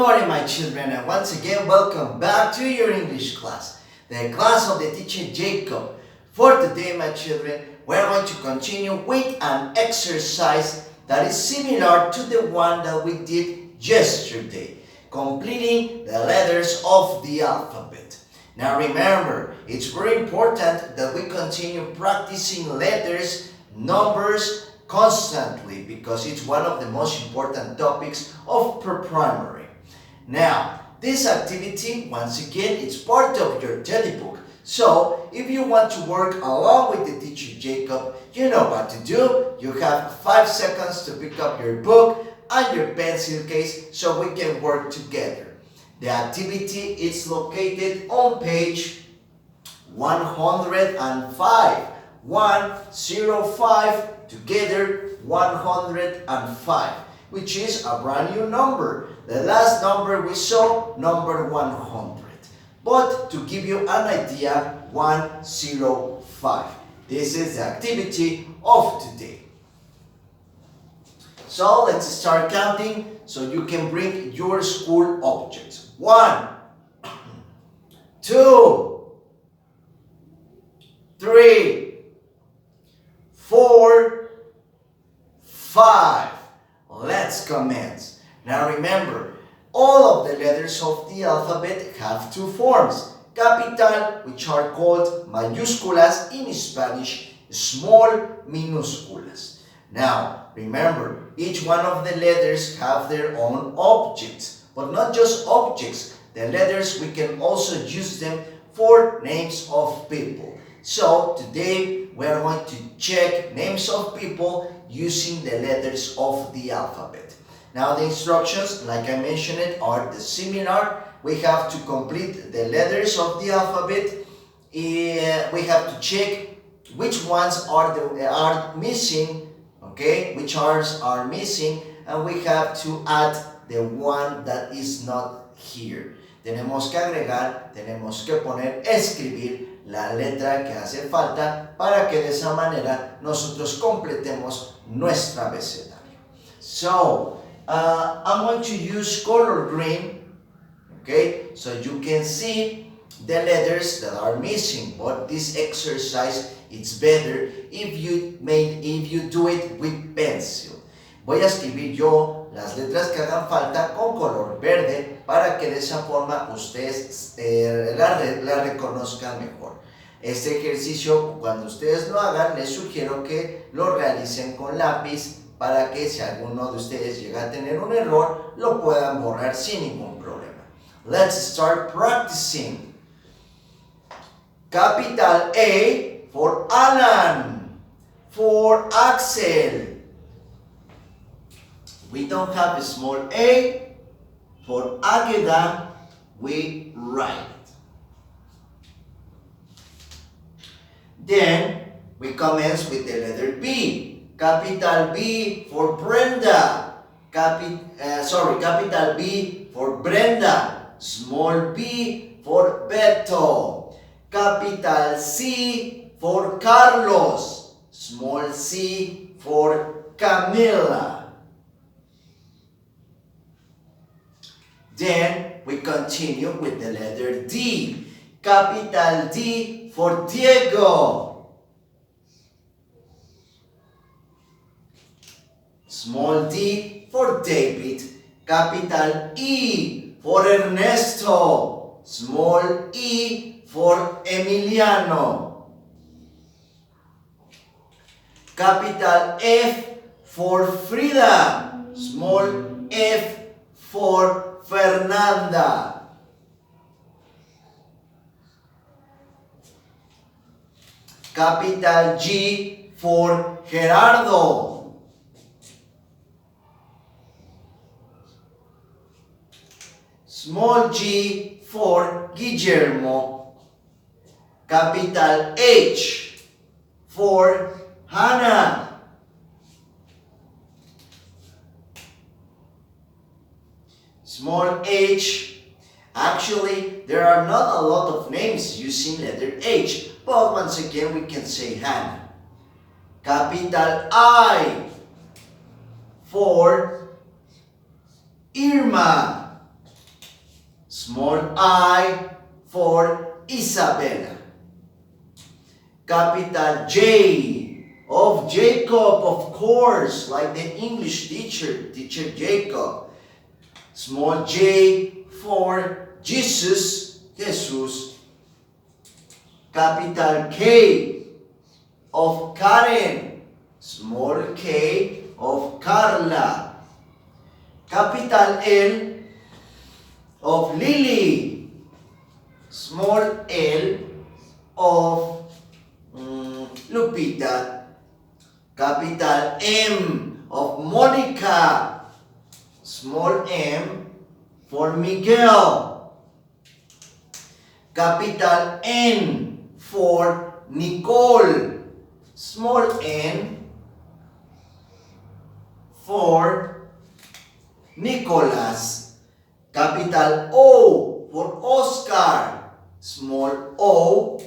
morning, my children, and once again, welcome back to your English class, the class of the teacher Jacob. For today, my children, we're going to continue with an exercise that is similar to the one that we did yesterday, completing the letters of the alphabet. Now remember, it's very important that we continue practicing letters, numbers, constantly, because it's one of the most important topics of pre-primary. Now, this activity, once again, is part of your textbook. So, if you want to work along with the teacher Jacob, you know what to do. You have 5 seconds to pick up your book and your pencil case so we can work together. The activity is located on page 105. 105. Together, 105, which is a brand new number. The last number we saw, number 100. But to give you an idea, 105. This is the activity of today. So let's start counting so you can bring your school objects. 1, 2, 3, 4, 5. Let's commence. Now remember, all of the letters of the alphabet have two forms. Capital, which are called mayúsculas in Spanish, small minúsculas. Now remember, each one of the letters have their own objects, but not just objects. The letters, we can also use them for names of people. So today we are going to check names of people using the letters of the alphabet. Now the instructions, like I mentioned, are similar. We have to complete the letters of the alphabet. We have to check which ones are missing, okay? Which are missing, and we have to add the one that is not here. Tenemos que agregar, tenemos que poner, escribir la letra que hace falta para que de esa manera nosotros completemos nuestra abecedario. So, I'm going to use color green, okay, so you can see the letters that are missing. But this exercise, it's better if you do it with pencil. Voy a escribir yo las letras que hagan falta con color verde para que de esa forma ustedes la reconozcan mejor. Este ejercicio, cuando ustedes lo hagan, les sugiero que lo realicen con lápiz para que si alguno de ustedes llega a tener un error, lo puedan borrar sin ningún problema. Let's start practicing. Capital A for Alan, for Axel. We don't have a small a. For Águeda, we write it. Then we commence with the letter B. Capital B for Brenda. Capital B for Brenda. Small b for Beto. Capital C for Carlos. Small c for Camila. Then we continue with the letter D. Capital D for Diego. Small d for David. Capital E for Ernesto. Small e for Emiliano. Capital F for Frida. Small f for Fernanda. Capital G for Gerardo. Small g for Guillermo. Capital H for Hannah. Small h. Actually, there are not a lot of names using letter H, but once again we can say Hannah. Capital I for Irma. Small I for Isabella. Capital J of Jacob, of course, like the English teacher, Teacher Jacob. Small J for Jesus, Jesús. Capital K of Karen. Small K of Carla. Capital L of Lily. Small L of Lupita. Capital M of Monica. Small m for Miguel. Capital N for Nicole. Small n for Nicholas. Capital O for Oscar. Small o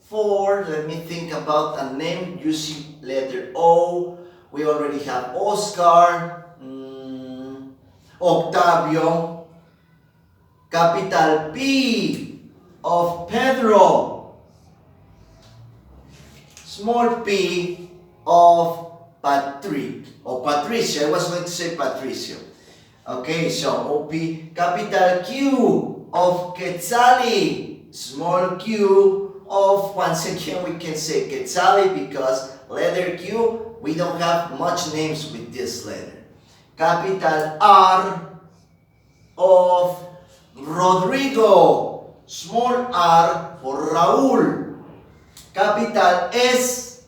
for, let me think about a name using letter O. We already have Oscar, Octavio. Capital P of Pedro. Small p of Patrick, or Patricia. I was going to say Patricio. Okay, so OP. Capital Q of Quetzali. Small q of, once again, we can say Quetzali because letter Q, we don't have much names with this letter. Capital R of Rodrigo. Small r for Raúl. Capital S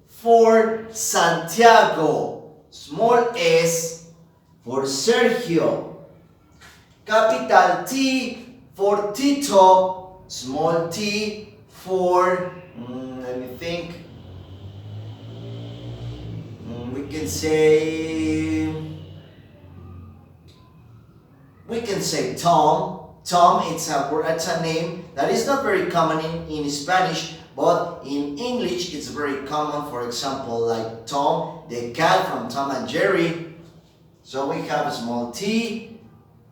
for Santiago. Small s for Sergio. Capital T for Tito. Small t for, let me think, we can say Tom. Tom, it's a name that is not very common in Spanish, but in English it's very common. For example, like Tom, the cat from Tom and Jerry. So we have a small t,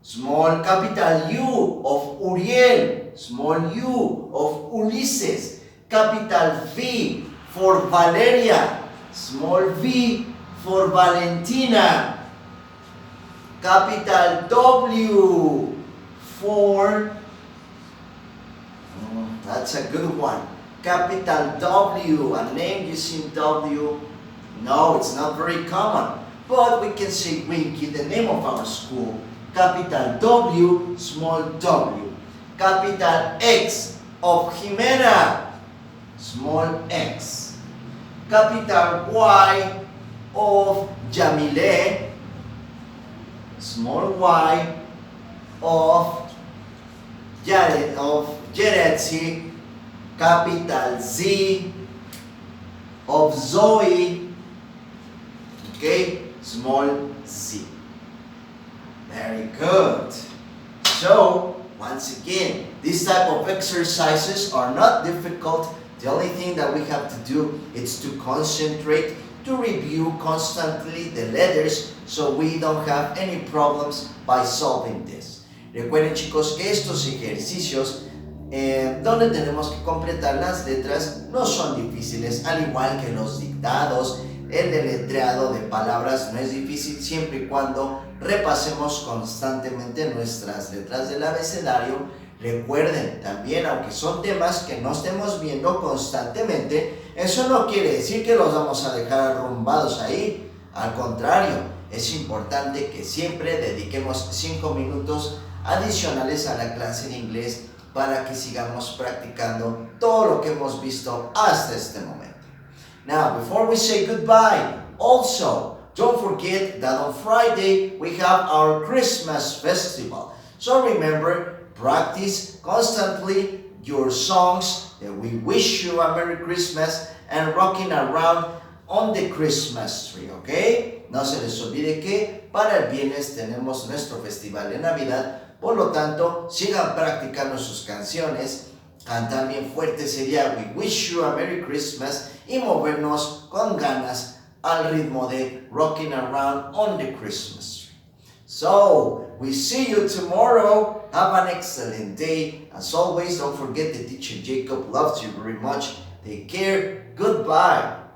small capital U of Uriel, small u of Ulises, capital V for Valeria, small v for Valentina, capital W for, that's a good one, capital W, a name using W, no, it's not very common, but we can say Winkky, the name of our school, capital W, small w, capital X of Jimena, small x, capital Y of Jamile, small y of Yeretzi, capital Z of Zoe, okay, small z. Very good. So, once again, these type of exercises are not difficult. The only thing that we have to do is to concentrate, to review constantly the letters so we don't have any problems by solving this. Recuerden, chicos, que estos ejercicios donde tenemos que completar las letras no son difíciles, al igual que los dictados. El deletreado de palabras no es difícil siempre y cuando repasemos constantemente nuestras letras del abecedario. Recuerden también, aunque son temas que no estemos viendo constantemente, eso no quiere decir que los vamos a dejar arrumbados ahí. Al contrario, es importante que siempre dediquemos 5 minutos adicionales a la clase de inglés para que sigamos practicando todo lo que hemos visto hasta este momento. Now, before we say goodbye, also, don't forget that on Friday we have our Christmas festival. So remember, practice constantly your songs that we wish you a Merry Christmas and rocking around on the Christmas tree, ¿ok? No se les olvide que para el viernes tenemos nuestro festival de Navidad, por lo tanto, sigan practicando sus canciones, cantar bien fuerte sería We Wish You a Merry Christmas y movernos con ganas al ritmo de Rocking Around on the Christmas tree. So, we see you tomorrow. Have an excellent day. As always, don't forget that teacher Jacob loves you very much. Take care. Goodbye.